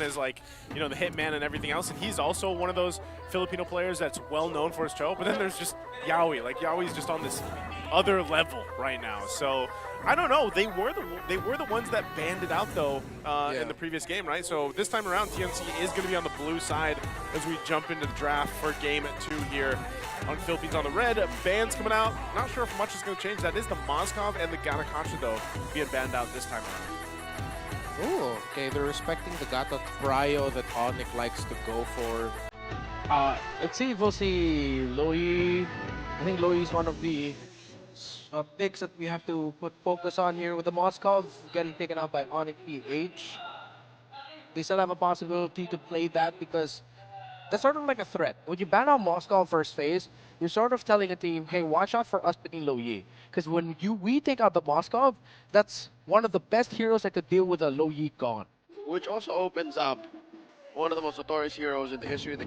as like, you know, the hitman and everything else, and he's also one of those Filipino players that's well known for his choke. But then there's just Yaoi. Like Yaoi's just on this other level right now. So I don't know. They were the ones that banned it out though in the previous game, right? So this time around, TNC is going to be on the blue side as we jump into the draft for game 2 here on Philippines on the red. Bans coming out. Not sure if much is going to change. That is the Mozkov and the Ganakansha though being banned out this time around. Oh, okay. They're respecting the Gato Prio that Onic likes to go for. Let's see if we'll see Louis. I think Louis is one of the picks that we have to put focus on here with the Moscow getting taken out by Onic PH. They still have a possibility to play that because that's sort of like a threat. When you ban out Moscow first phase, you're sort of telling a team, hey, watch out for us picking Loyi. Because when we take out the Moscow, that's one of the best heroes that could deal with a Loyi gone. Which also opens up one of the most notorious heroes in the history of the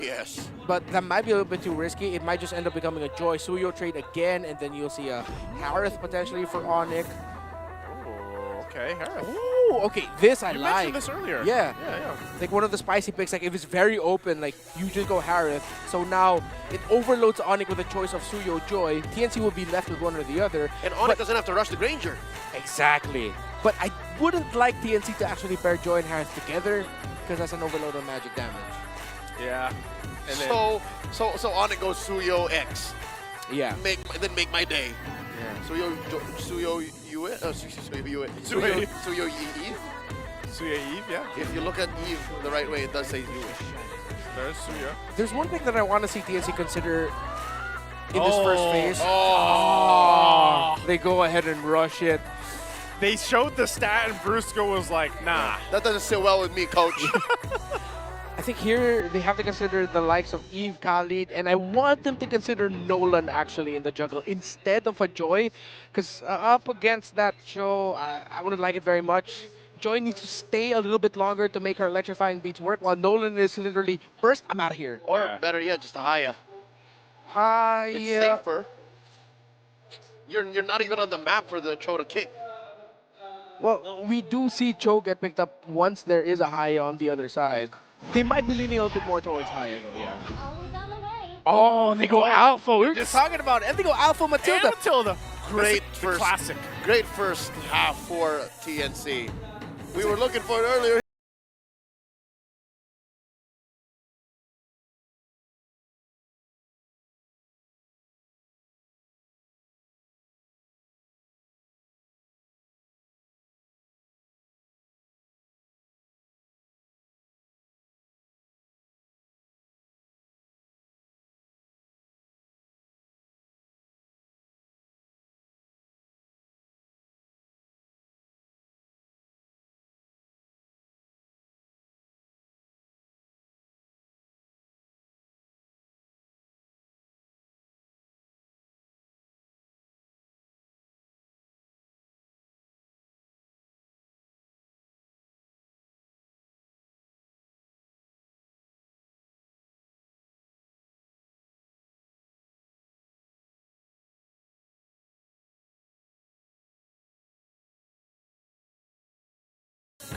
Yes. But that might be a little bit too risky. It might just end up becoming a Joy Suyo trade again, and then you'll see a Harith potentially for Onic. Oh, okay, Harith. Ooh, okay, this I You like. mentioned this earlier. Yeah. Yeah. Like one of the spicy picks, like if it's very open, like you just go Harith. So now it overloads Onic with a choice of Suyo Joy. TNC will be left with one or the other. And Onic doesn't have to rush the Granger. Exactly. But I wouldn't like TNC to actually pair Joy and Harith together because that's an overload of magic damage. Yeah. And then, So Onic goes Suyo X. Yeah. Then make my day. Yeah. Suyo Yue? Suyo Yue. Suyo Eve. Suya Eve, yeah. If you look at Eve the right way, it does say Yue. There's Suya. There's one thing that I want to see TNC consider in this first phase. Oh. They go ahead and rush it. They showed the stat and Brusco was like, nah. That doesn't sit well with me, coach. I think here they have to consider the likes of Eve, Khalid, and I want them to consider Nolan actually in the jungle instead of a Joy, because up against that show, I wouldn't like it very much. Joy needs to stay a little bit longer to make her electrifying beats work, while Nolan is literally, first, I'm out of here. Or better yet, just a Haya. It's Yeah. safer. You're not even on the map for the Cho to kick. Well, we do see Cho get picked up once there is a Haya on the other side. They might be leaning a little bit more towards Haya, though, yeah. Oh, they go Alpha. We were just talking about it. And they go Alpha Matilda. And Matilda. Great The first classic. Great first half for TNC. We were looking for it earlier.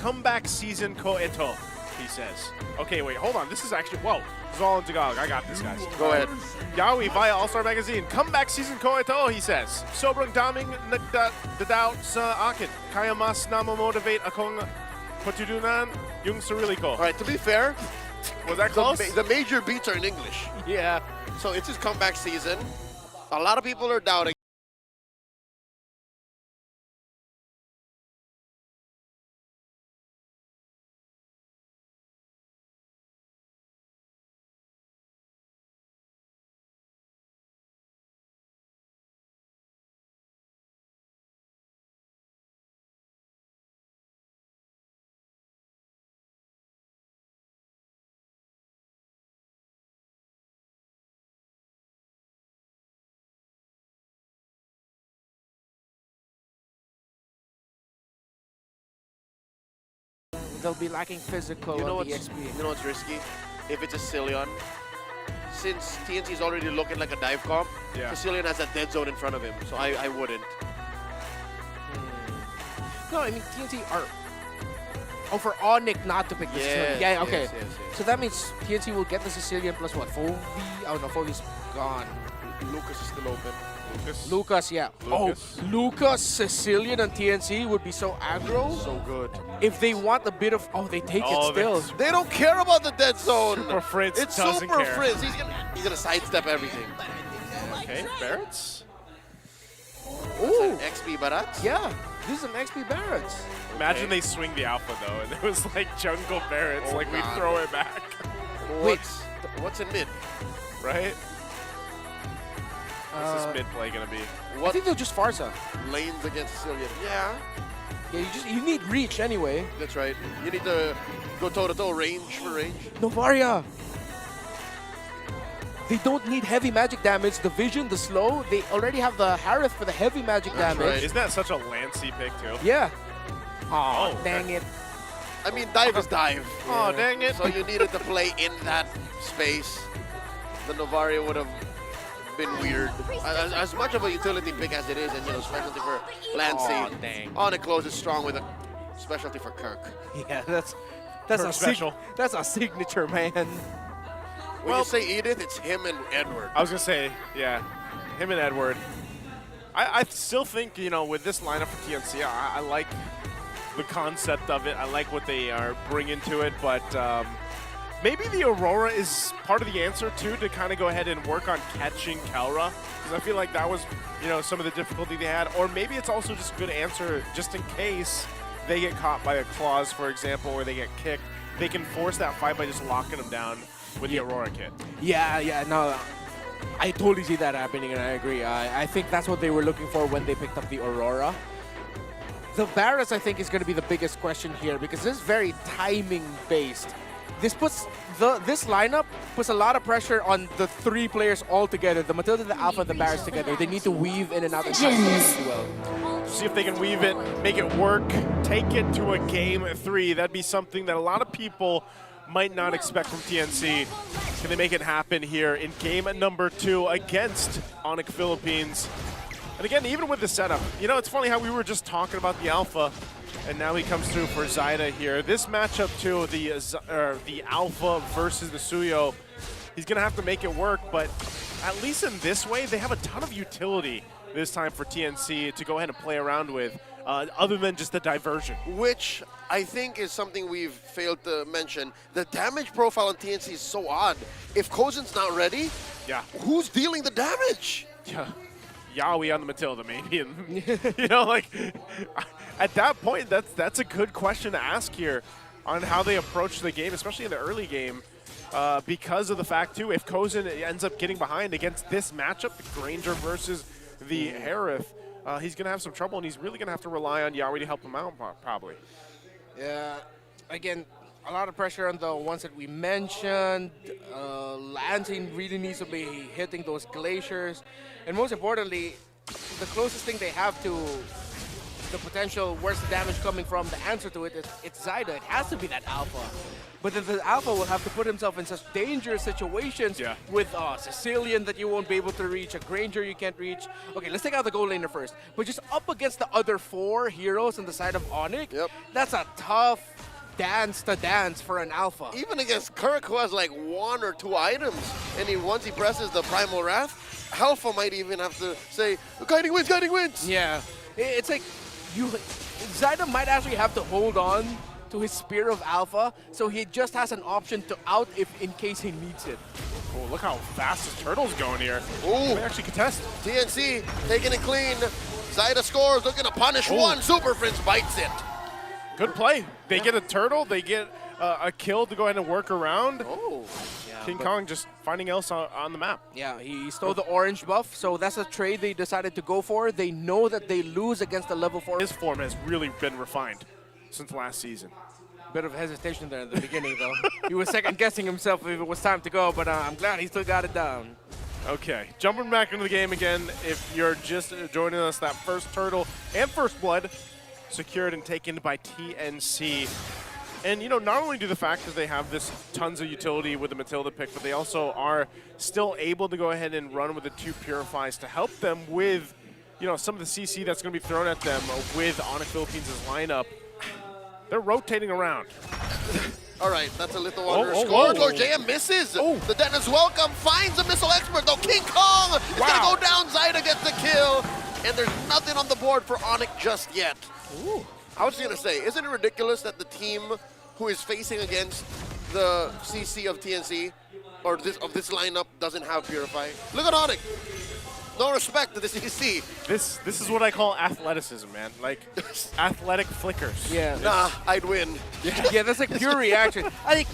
Comeback season ko ito, he says. Okay, wait, hold on. This is actually, whoa. This is all in Tagalog. I got this, guys. Go ahead. Yaoi via All-Star Magazine. Comeback season ko ito, he says. Sobrang daming nagdadaw sa akin. Kaya mas namamotivate akong patutunan Yung Cyrillico. All right, to be fair, Was that close? the major beats are in English. Yeah. So it's his comeback season. A lot of people are doubting. They'll be lacking physical You know on the what's EXP. you know what's risky? If it's a Cillian, since TNC is already looking like a dive comp, Yeah. Cillian has a dead zone in front of him, so I wouldn't. No, I mean TNT are. Oh, for Onic not to pick the Sicilian. Yeah, okay. Yes. So that means TNC will get the Sicilian plus what? Fovi? Oh no, Fovi's gone. Lucas is still open. Lucas, yeah. Lucas. Oh, Lucas, Sicilian, and TNC would be so aggro. So good. If they want a bit of, oh, they take Oh, it still. They don't care about the dead zone. Super Fritz It's doesn't Super care. Fritz. He's gonna sidestep everything. Okay, Barrett's. Ooh, XP Barats. yeah. This is an XP Barrett. Imagine they swing the alpha though, and it was like Jungle Barrett's, Oh, like we God. throw it back, Wait. What's in mid? right? What's Uh, this mid play gonna be? I What think they'll just Farsa. lanes against Sicilian? Yeah, Yeah, you need reach anyway. that's right. You need to go toe-to-toe, range for range. Novaria. They don't need heavy magic damage. The vision, the slow, they already have the Harith for the heavy magic That's damage. right. Isn't that such a Lancey pick too? Yeah. Oh, Dang it. I mean, dive is dive. Oh, dang it. So you needed to play in that space. The Novaria would have been weird. As much of a utility pick as it is, and specialty for Lancey. Aw, dang. Onic closes strong with a specialty for Kirk. Yeah, that's Kirk a special. That's a signature, man. When Well- you say Edith, it's him and Edward. I was gonna say, yeah, him and Edward. I still think, with this lineup for TNC, I like the concept of it. I like what they are bringing to it, but maybe the Aurora is part of the answer too, to kind of go ahead and work on catching Kelra, because I feel like that was, some of the difficulty they had. Or maybe it's also just a good answer just in case they get caught by a clause, for example, or they get kicked. They can force that fight by just locking them down with the Aurora kit. Yeah, no. I totally see that happening, and I agree. I think that's what they were looking for when they picked up the Aurora. The Barrett, I think, is going to be the biggest question here because this is very timing-based. This lineup puts a lot of pressure on the three players all together, the Matilda, the Alpha, and the Barrett together. They need to weave in and out and really well. See if they can weave it, make it work, take it to a game 3. That'd be something that a lot of people might not expect from TNC. Can they make it happen here in game number 2 against Onic Philippines? And again, even with the setup, it's funny how we were just talking about the Alpha, and now he comes through for Zyda here. This matchup too, the Alpha versus the Suyo, he's gonna have to make it work, but at least in this way, they have a ton of utility this time for TNC to go ahead and play around with, other than just the diversion. Which I think is something we've failed to mention. The damage profile on TNC is so odd. If Kozen's not ready, Yeah. who's dealing the damage? Yeah. Yaoi on the Matilda, maybe. And, at that point, that's a good question to ask here on how they approach the game, especially in the early game, because of the fact, too, if Kozen ends up getting behind against this matchup, the Granger versus the Harith, he's going to have some trouble, and he's really going to have to rely on Yaoi to help him out, probably. Yeah, again, a lot of pressure on the ones that we mentioned. Lansing really needs to be hitting those glaciers. And most importantly, the closest thing they have to the potential where's the damage coming from, the answer to it is it's Zyda. It has to be that Alpha. But then the Alpha will have to put himself in such dangerous situations with a Sicilian that you won't be able to reach, a Granger you can't reach. Okay, let's take out the gold laner first. But just up against the other 4 heroes on the side of Onic, that's a tough dance to dance for an Alpha. Even against Kirk, who has like 1 or 2 items, and once he presses the Primal Wrath, Alpha might even have to say, guiding wins! Yeah, it's like Zyda might actually have to hold on to his Spear of Alpha, so he just has an option to out if in case he needs it. Oh, look how fast his turtle's going here. Ooh. They actually contest. TNC taking it clean. Zaida scores, looking to punish one. Super Prince bites it. Good play. They get a turtle. They get a kill to go ahead and work around. Oh. King Kong just finding else on the map. Yeah, he stole the orange buff, so that's a trade they decided to go for. They know that they lose against the level 4. His form has really been refined since last season. Bit of hesitation there at the beginning, though. He was second guessing himself if it was time to go, but I'm glad he still got it down. Okay, jumping back into the game again. If you're just joining us, that first turtle and first blood secured and taken by TNC. And, you know, not only do the fact that they have this tons of utility with the Matilda pick, but they also are still able to go ahead and run with the 2 Purifies to help them with, you know, some of the CC that's going to be thrown at them with Onic Philippines' lineup. They're rotating around. All right, that's a little Wanderer oh, scores. whoa. Lorjaya misses. Oh. The Dennis Welcome finds a missile expert, though. King Kong is going to go down. Zaida gets the kill. And there's nothing on the board for Onic just yet. Ooh. I was going to say, isn't it ridiculous that the team who is facing against the CC of TNC or this lineup doesn't have Purify? Look at Onic. No respect to the CC. This is what I call athleticism, man. Like, athletic flickers. Yeah. Nah, I'd win. Yeah, that's like pure reaction. I think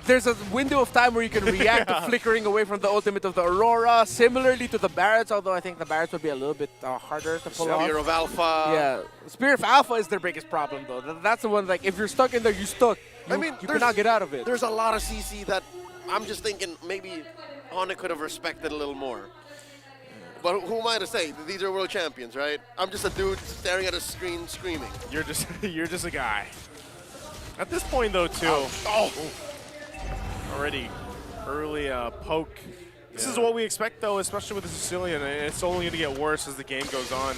there's a window of time where you can react to flickering away from the ultimate of the Aurora, similarly to the Barretts, although I think the Barretts would be a little bit harder to pull off. Spear of Alpha. Yeah, Spear of Alpha is their biggest problem, though. That's the one, like, if you're stuck in there, you're stuck. You cannot get out of it. There's a lot of CC that I'm just thinking maybe Onic could have respected a little more. But who am I to say? These are world champions, right? I'm just a dude staring at a screen screaming. You're just a guy. At this point, though, too. Oh. Already early poke. This is what we expect, though, especially with the Sicilian, and it's only going to get worse as the game goes on.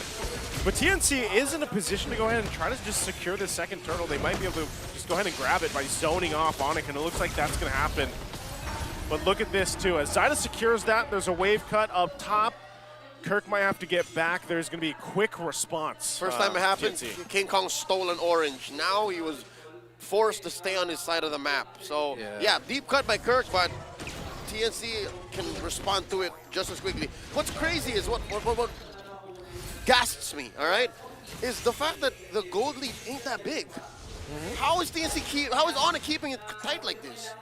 But TNC is in a position to go ahead and try to just secure the second turtle. They might be able to just go ahead and grab it by zoning off Onic, and it looks like that's going to happen. But look at this, too. As Zaida secures that, there's a wave cut up top. Kirk might have to get back. There's going to be a quick response. First time it happened, TNC. King Kong stole an orange. Now he was forced to stay on his side of the map. So, yeah, deep cut by Kirk, but TNC can respond to it just as quickly. What's crazy is what gasps me, all right, is the fact that the gold lead ain't that big. How is how is Onic keeping it tight like this?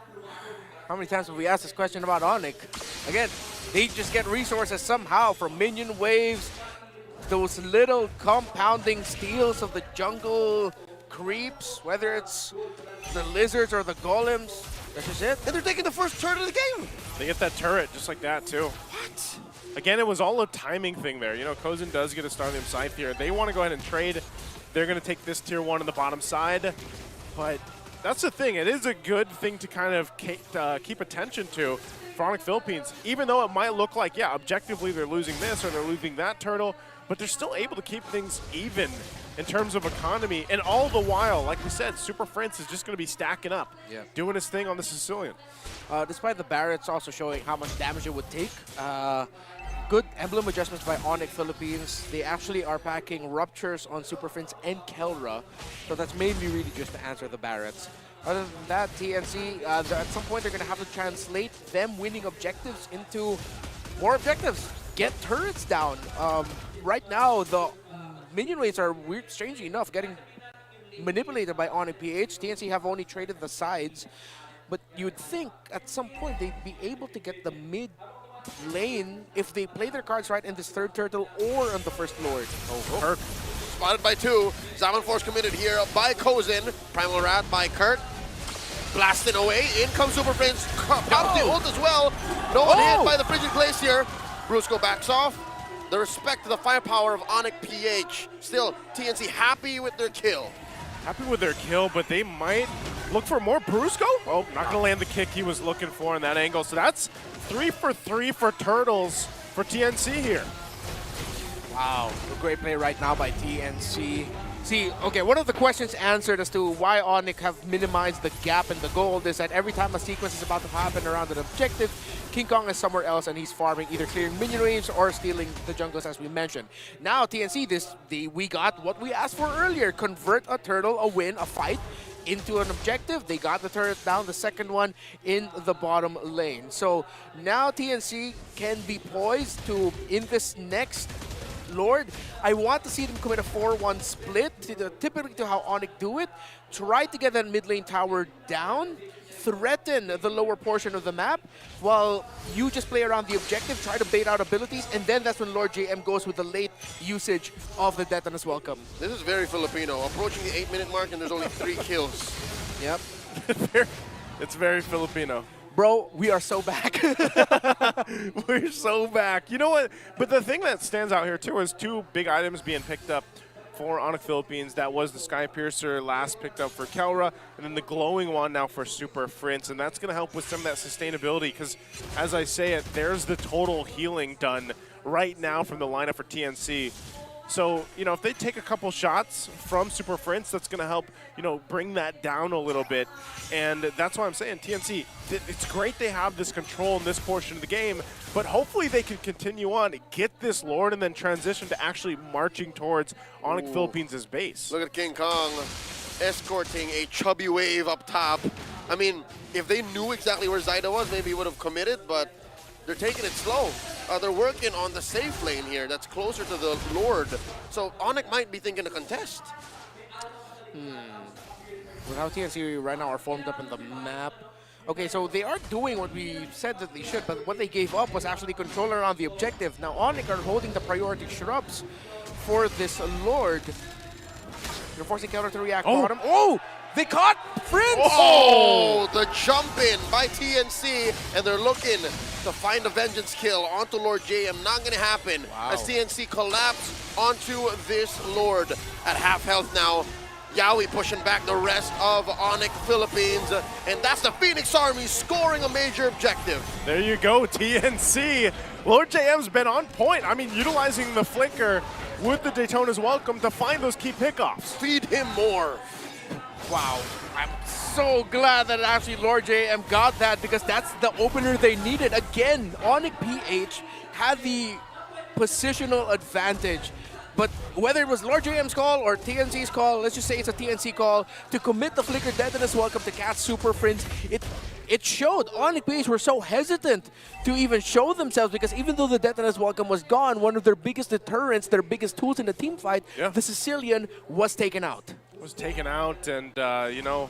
How many times have we asked this question about Onic? Again, they just get resources somehow from minion waves, those little compounding steals of the jungle creeps, whether it's the lizards or the golems. That's just it. And they're taking the first turn of the game. They get that turret just like that, too. What? Again, it was all a timing thing there. You know, Kozin does get a Starlium Scythe here. They want to go ahead and trade. They're going to take this tier 1 on the bottom side. But that's the thing. It is a good thing to kind of keep attention to for Onic Philippines, even though it might look like, yeah, objectively they're losing this or they're losing that turtle, but they're still able to keep things even in terms of economy. And all the while, like we said, Super France is just going to be stacking up, doing his thing on the Sicilian. Despite the Barretts also showing how much damage it would take, good emblem adjustments by Onic Philippines. They actually are packing Ruptures on Super Prince and Kelra, so that's mainly really just to answer the Barretts. Other than that, TNC, at some point they're going to have to translate them winning objectives into more objectives. Get turrets down. Right now, the minion rates are weird, strangely enough, getting manipulated by Onic PH. TNC have only traded the sides, but you'd think at some point they'd be able to get the mid lane if they play their cards right in this third turtle or on the first lord. Oh, Kirk spotted by 2. Zaman Force committed here by Kozin. Primal Rat by Kurt. Blasting away. In comes Super Prince. Pops the ult as well. No one hit by the Frigid Glacier. Brusco backs off. The respect to the firepower of Onic PH. Still, TNC happy with their kill. Happy with their kill, but they might look for more Brusco. Oh, not going to land the kick he was looking for in that angle. So that's 3 for 3 for Turtles for TNC here. Wow, a great play right now by TNC. See, okay, one of the questions answered as to why Onic have minimized the gap in the gold is that every time a sequence is about to happen around an objective, King Kong is somewhere else and he's farming, either clearing minion waves or stealing the jungles, as we mentioned. Now, TNC, we got what we asked for earlier: convert a turtle, a win, a fight into an objective. They got the turret down, the second one in the bottom lane. So now TNC can be poised to, in this next Lord, I want to see them commit a 4-1 split, typically to how Onic do it. Try to get that mid lane tower down, threaten the lower portion of the map, while you just play around the objective, try to bait out abilities, and then that's when Lord JM goes with the late usage of the Detonus Welcome. This is very Filipino. Approaching the 8-minute mark and there's only 3 kills. Yep. It's very Filipino. Bro, we are so back. We're so back. You know what? But the thing that stands out here, too, is 2 big items being picked up for Onic Philippines. That was the Sky Piercer last picked up for Kelra, and then the glowing one now for Super Prince. And that's going to help with some of that sustainability because, as I say it, there's the total healing done right now from the lineup for TNC. So, you know, if they take a couple shots from Super Prince, that's going to help, you know, bring that down a little bit. And that's why I'm saying TNC, it's great they have this control in this portion of the game, but hopefully they can continue on, get this Lord, and then transition to actually marching towards Onic Philippines' base. Look at King Kong escorting a chubby wave up top. I mean, if they knew exactly where Zyda was, maybe he would have committed, but they're taking it slow. They're working on the safe lane here that's closer to the Lord. So Onic might be thinking to contest. With how TNC right now are formed up in the map. Okay, so they are doing what we said that they should, but what they gave up was actually control around the objective. Now Onic are holding the priority shrubs for this Lord. You're forcing Kelra to react bottom. Oh! They caught Prince! Oh, the jump in by TNC, and they're looking to find a vengeance kill onto Lord JM. Not going to happen as TNC collapse onto this Lord at half health now. Yaoi pushing back the rest of Onic Philippines, and that's the Phoenix Army scoring a major objective. There you go, TNC. Lord JM's been on point. I mean, utilizing the flicker with the Daytona's Welcome to find those key pickoffs. Feed him more. Wow, I'm so glad that actually Lord JM got that because that's the opener they needed. Again, Onic PH had the positional advantage, but whether it was Lord JM's call or TNC's call, let's just say it's a TNC call, to commit the flicker Detonus Welcome to cast Super Prince, it showed. Onic PH were so hesitant to even show themselves because even though the Detonus Welcome was gone, one of their biggest deterrents, their biggest tools in the team fight, the Sicilian, was taken out. Was taken out, and you know,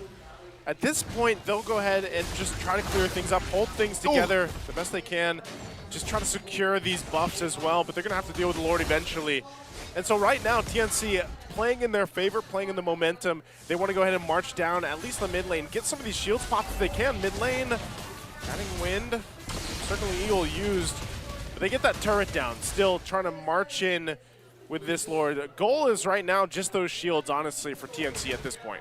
at this point they'll go ahead and just try to clear things up, hold things together the best they can, just try to secure these buffs as well, but they're gonna have to deal with the Lord eventually. And so right now TNC playing in their favor, playing in the momentum, they want to go ahead and march down at least the mid lane, get some of these shields popped if they can. Mid lane, adding wind, certainly Eagle used, but they get that turret down, still trying to march in with this Lord. The goal is right now just those shields, honestly, for TNC at this point.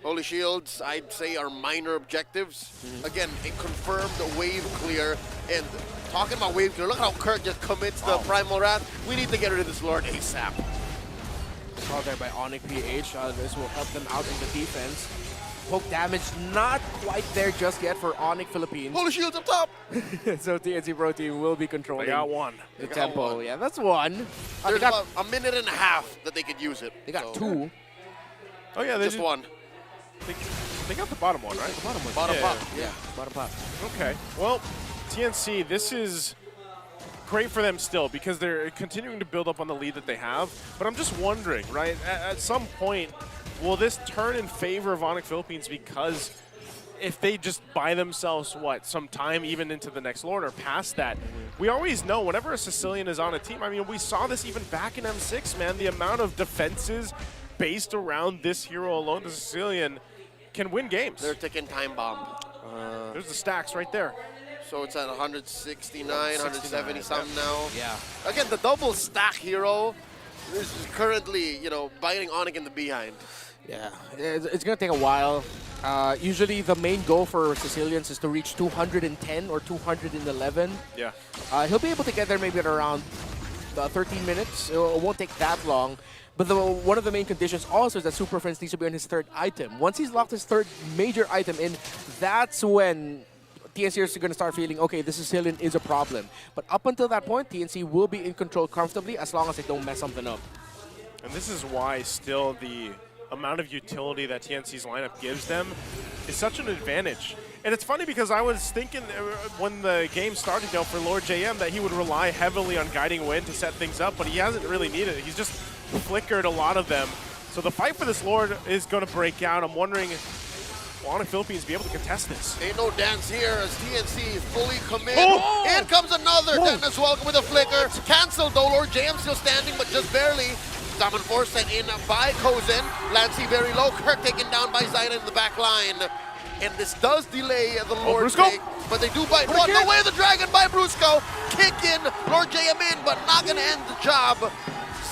Holy Shields, I'd say, are minor objectives. Again, a confirmed wave clear. And talking about wave clear, look how Kirk just commits the Primal Wrath. We need to get rid of this Lord ASAP. Called there by Onic PH. This will help them out in the defense. Poke damage not quite there just yet for Onic Philippines. Holy Shields up top! So TNC Pro Team will be controlling They got one. the tempo. Yeah, that's one. There's they got, about a minute and a half that they could use it. they got So, two. Oh yeah, they Just one. They got the bottom one, right? Bottom one. Bottom Yeah. up. Yeah, bottom pot. Okay. Well, TNC, this is great for them still because they're continuing to build up on the lead that they have. But I'm just wondering, right, at some point, will this turn in favor of Onic Philippines because if they just buy themselves, some time even into the next Lord or past that, we always know whenever a Sicilian is on a team, I mean, we saw this even back in M6, man, the amount of defenses based around this hero alone, the Sicilian, can win games. They're taking time bomb. There's the stacks right there. So it's at 169, 170 yeah. something now. Yeah. Again, the double stack hero is currently, biting Onic in the behind. Yeah, it's going to take a while. Usually the main goal for Sicilians is to reach 210 or 211. Yeah. He'll be able to get there maybe at around 13 minutes. It won't take that long. But one of the main conditions also is that Super Friends needs to be on his third item. Once he's locked his third major item in, that's when TNC is going to start feeling, okay, this is a problem. But up until that point, TNC will be in control comfortably as long as they don't mess something up. And this is why still the amount of utility that TNC's lineup gives them is such an advantage. And it's funny because I was thinking when the game started, for Lord JM that he would rely heavily on Guiding Wind to set things up, but he hasn't really needed it. He's just flickered a lot of them. So the fight for this Lord is going to break out. I'm wondering, will Onic Philippines be able to contest this? Ain't no dance here as TNC is fully committed. Oh! In comes another Dennis Welcome with a flicker. Cancelled though, Lord JM still standing, but just barely. Zaman Force sent in by Kozen. Lancey very low. Kirk taken down by Zaida in the back line. And this does delay the Lord take, but they do bite one. Away the dragon by Brusco. Kick in, Lord JM in, but not going to end the job.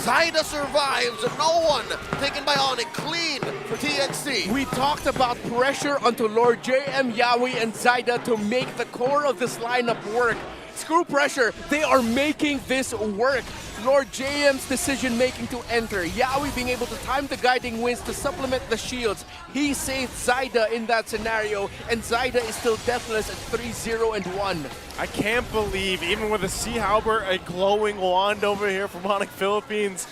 Zaida survives. No one taken by Onic. Clean for TNC. We talked about pressure onto Lord JM, Yawi, and Zaida to make the core of this lineup work. Screw pressure. They are making this work. Lord JM's decision-making to enter. Yawi being able to time the Guiding Winds to supplement the shields. He saved Zaida in that scenario, and Zaida is still deathless at 3-0-1. I can't believe, even with a Sea Halberd, a glowing wand over here from Onic Philippines,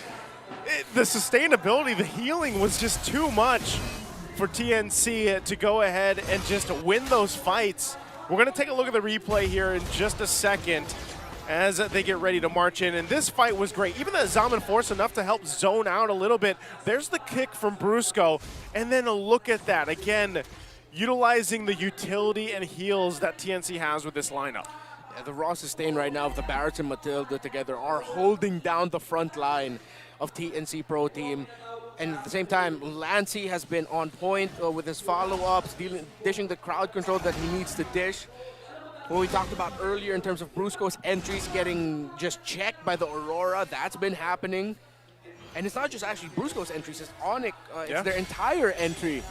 the sustainability, the healing was just too much for TNC to go ahead and just win those fights. We're going to take a look at the replay here in just a second as they get ready to march in. And this fight was great. Even that Zaman Force enough to help zone out a little bit. There's the kick from Brusco. And then a look at that. Again, utilizing the utility and heals that TNC has with this lineup. Yeah, the raw sustain right now of the Barretts and Matilda together are holding down the front line of TNC Pro Team. And at the same time, Lancey has been on point with his follow-ups, dishing the crowd control that he needs to dish. What we talked about earlier in terms of Brusco's entries getting just checked by the Aurora, that's been happening. And it's not just actually Brusco's entries, it's Onic, it's their entire entry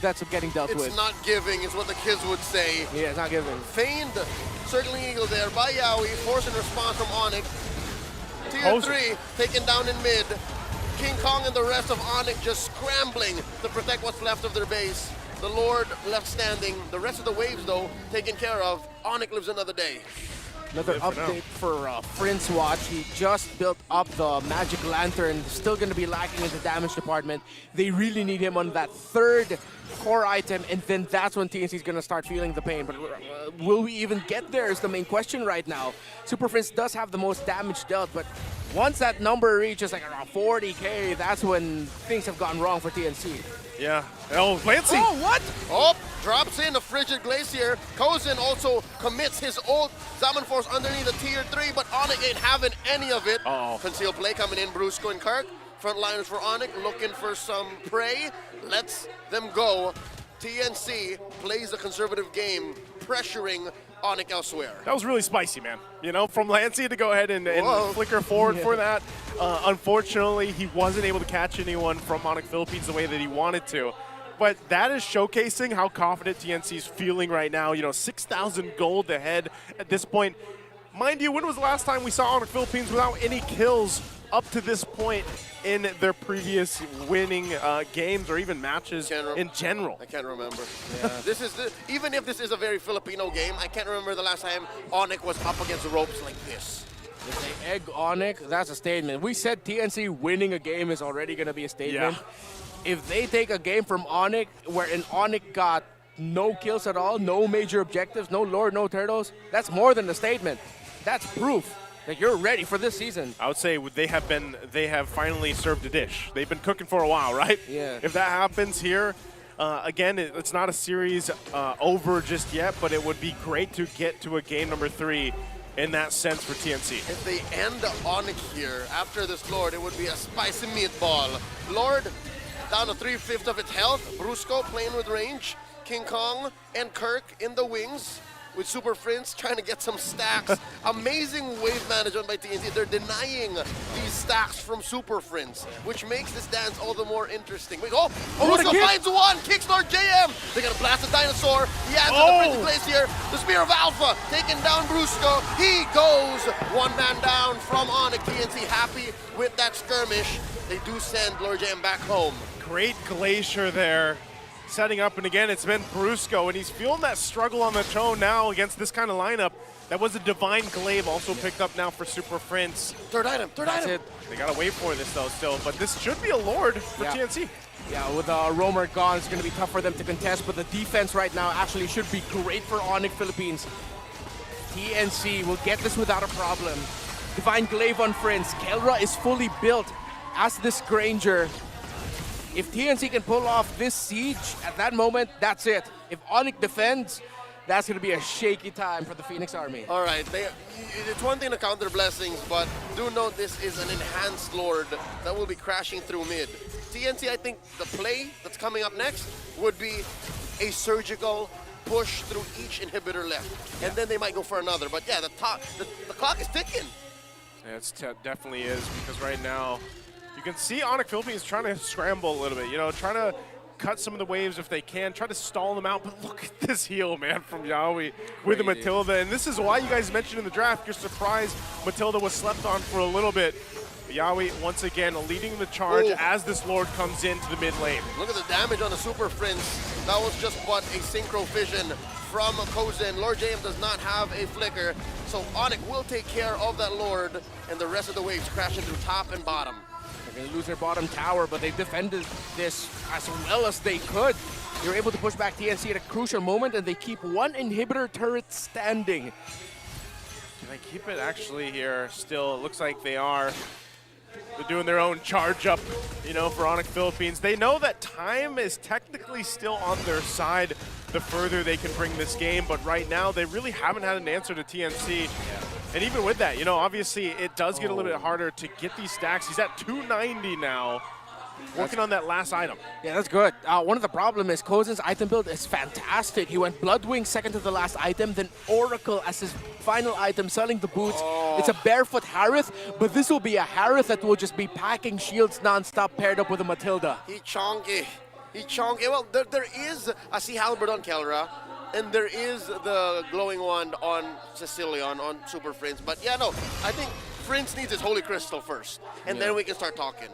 that's getting dealt with. It's not giving, is what the kids would say. Yeah, it's not giving. Feigned circling eagle there by Yawi, forcing response from Onic. Tier 3 taken down in mid. King Kong and the rest of Onic just scrambling to protect what's left of their base. The Lord left standing. The rest of the waves, though, taken care of. Onic lives another day. Another update for Prince Watch. He just built up the Magic Lantern. Still going to be lacking in the damage department. They really need him on that third core item, and then that's when TNC is going to start feeling the pain. But will we even get there is the main question right now. Super Prince does have the most damage dealt, but once that number reaches like around 40K, that's when things have gone wrong for TNC. Yeah. Oh, Lancey! Oh, what? Oh, drops in a Frigid Glacier. Kozen also commits his ult. Zaman Force underneath the tier 3, but Onic ain't having any of it. Concealed play coming in, Brusco and Kirk. Frontliners for Onic looking for some prey. Lets them go. TNC plays the conservative game, pressuring Onic elsewhere. That was really spicy, man. You know, from Lancey to go ahead and flicker forward for that. Unfortunately, he wasn't able to catch anyone from Onic Philippines the way that he wanted to. But that is showcasing how confident TNC is feeling right now. You know, 6,000 gold ahead at this point. Mind you, when was the last time we saw Onic Philippines without any kills up to this point in their previous winning games or even matches in general? I can't remember. Yeah. Even if this is a very Filipino game, I can't remember the last time Onic was up against the ropes like this. If they egg Onic, that's a statement. We said TNC winning a game is already going to be a statement. Yeah. If they take a game from Onic, wherein Onic got no kills at all, no major objectives, no Lord, no Turtles, that's more than a statement. That's proof that you're ready for this season. I would say they have finally served a dish. They've been cooking for a while, right? Yeah. If that happens here, again, it's not a series over just yet, but it would be great to get to a game number 3 in that sense for TNC. If they end Onic here after this Lord, it would be a spicy meatball. Lord down to 3/5 of its health. Brusco playing with range. King Kong and Kirk in the wings. with Super Prince trying to get some stacks. Amazing wave management by TNC. They're denying these stacks from Super Prince, which makes this dance all the more interesting. Wait, Brusco finds one, kicks Lord JM. They're gonna blast the dinosaur. He adds to the Prince's place here. The Spear of Alpha taking down Brusco. He goes one man down from Onic. TNC happy with that skirmish. They do send Lord JM back home. Great Glacier there. Setting up, and again, it's been Brusco, and he's feeling that struggle on the toe now against this kind of lineup. That was a Divine Glaive also picked up now for Super Prince. Third item. They gotta wait for this though still, but this should be a Lord for TNC. Yeah, with Roamer gone, it's going to be tough for them to contest, but the defense right now actually should be great for Onic Philippines. TNC will get this without a problem. Divine Glaive on Prince. Kelra is fully built as this Granger. If TNC can pull off this siege at that moment, that's it. If Onic defends, that's going to be a shaky time for the Phoenix Army. All right, it's one thing to counter blessings, but do note this is an enhanced Lord that will be crashing through mid. TNC, I think the play that's coming up next would be a surgical push through each inhibitor left, and then they might go for another. But yeah, the clock is ticking. Yeah, it definitely is, because right now, you can see Onic Philippines trying to scramble a little bit, trying to cut some of the waves if they can, try to stall them out, but look at this heal, man, from Yawi with the Matilda, and this is why you guys mentioned in the draft, you're surprised Matilda was slept on for a little bit. Yawi, once again, leading the charge as this Lord comes into the mid lane. Look at the damage on the Super Prince. That was just but a Synchro Vision from Kozen. Lord JM does not have a flicker, so Onic will take care of that Lord, and the rest of the waves crashing through top and bottom. They're going to lose their bottom tower, but they defended this as well as they could. They were able to push back TNC at a crucial moment, and they keep one inhibitor turret standing. Can they keep it actually here still? It looks like they are. They're doing their own charge up, for Onic Philippines. They know that time is technically still on their side the further they can bring this game, but right now they really haven't had an answer to TNC. Yeah. And even with that, obviously it does get a little bit harder to get these stacks. He's at 290 now, working on that last item. Yeah, that's good. One of the problems is Kozen's item build is fantastic. He went Bloodwing second to the last item, then Oracle as his final item, selling the boots. It's a barefoot Harith, but this will be a Harith that will just be packing shields non-stop paired up with a Matilda. He chonky. Well, there is a Sea Halberd on Kelra, and there is the glowing wand on Cecilion, on Super Prince. But yeah, no, I think Prince needs his Holy Crystal first, and then we can start talking.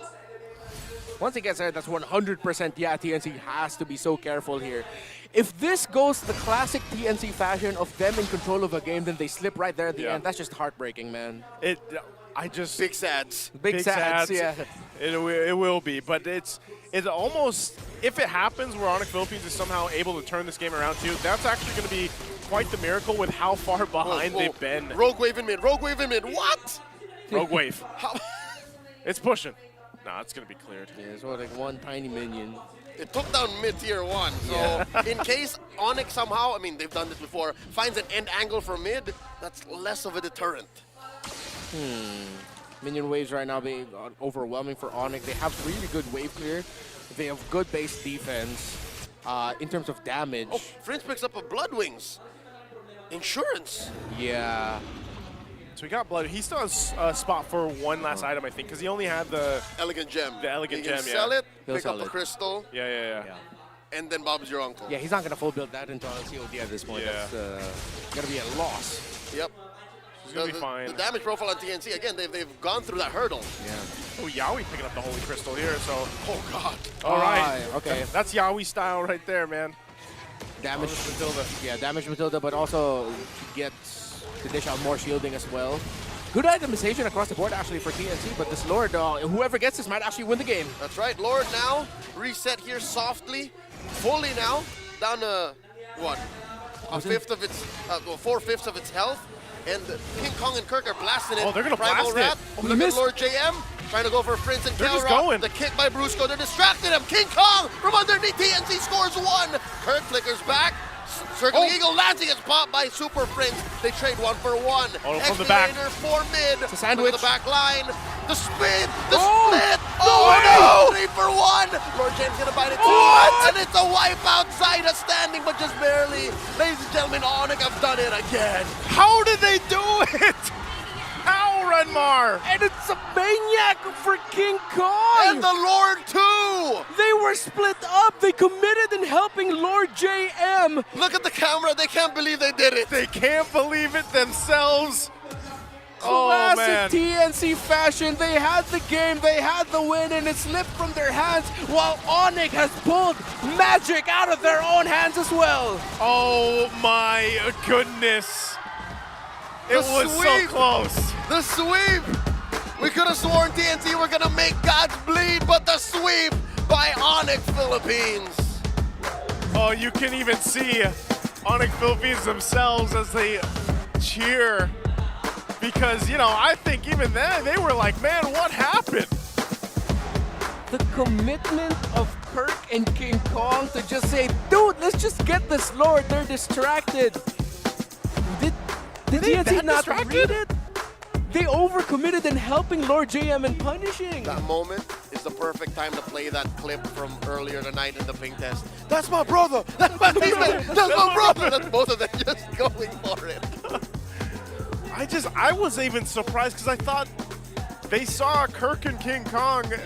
Once he gets there, that's 100%. Yeah, TNC has to be so careful here. If this goes the classic TNC fashion of them in control of a game, then they slip right there at the end. That's just heartbreaking, man. Big sads. Big sads, yeah. It will be, but it's almost, if it happens where Onic Philippines is somehow able to turn this game around too, that's actually going to be quite the miracle with how far behind they've been. Rogue wave in mid, what? Rogue wave. It's pushing. Nah, it's going to be cleared. Yeah, it's like one tiny minion. It took down mid tier 1, so in case Onic somehow, they've done this before, finds an end angle for mid, that's less of a deterrent. Minion waves right now being overwhelming for Onic. They have really good wave clear. They have good base defense in terms of damage. Oh, Prince picks up a Bloodwings. Insurance. Yeah. So he got blood. He still has a spot for one last item, I think, because he only had the Elegant Gem. The Elegant Gem, sell it, He'll pick sell up a it. crystal. Yeah. And then Bob's your uncle. Yeah, he's not going to full build that into COD at this point. Yeah. That's going to be a loss. Yep. He's going to be fine. The damage profile on TNC, again, they've gone through that hurdle. Yeah. Oh, Yawi picking up the Holy Crystal here, so. Oh, God. All right. Okay. That's Yawi style right there, man. Damage Matilda. Yeah, damage Matilda, but also gets to dish out more shielding as well. Good itemization across the board, actually, for TNC, but this Lord, whoever gets this might actually win the game. That's right. Lord now reset here softly, fully now, down to, what, a fifth of its, 4/5 of its health. And King Kong and Kirk are blasting it. Oh, they're going to Primal blast Rat. it. Look at Lord JM trying to go for Prince and They're just Kelra. going. The kick by Brusco. They're distracted him. King Kong from underneath. TNC scores 1. Kirk flickers back. Circling Eagle lands, he gets popped by Super Prince. They trade 1-for-1. Oh, from the back. For mid. It's a sandwich. To the back line. The spin. The Oh, split. no! 3-for-1. Lord James gonna bite it too. What? And it's a wipeout. Zaida standing, but just barely. Ladies and gentlemen, Onic have done it again. How did they do it? How, Renmar? And it's a maniac for King Kong! And the Lord too. They were split up. They committed in helping Lord JM. Look at the camera. They can't believe they did it. They can't believe it themselves. Oh, man. Classic TNC fashion. They had the game, they had the win, and it slipped from their hands, while Onic has pulled magic out of their own hands as well. Oh, my goodness. It was so sweep. close. The sweep! We could have sworn TNC were gonna make gods bleed, but the sweep by Onic Philippines. Oh, you can even see Onic Philippines themselves as they cheer. Because, you know, I think even then they were like, man, what happened? The commitment of Kirk and King Kong to just say, dude, let's just get this Lord, they're distracted. Did they TNC that not distracted? read it? They overcommitted in helping Lord JM and punishing. That moment is the perfect time to play that clip from earlier tonight in the ping test. That's my brother! That's my teammate! That's my brother! That's both of them just going for it. I was even surprised because I thought they saw Kirk and King Kong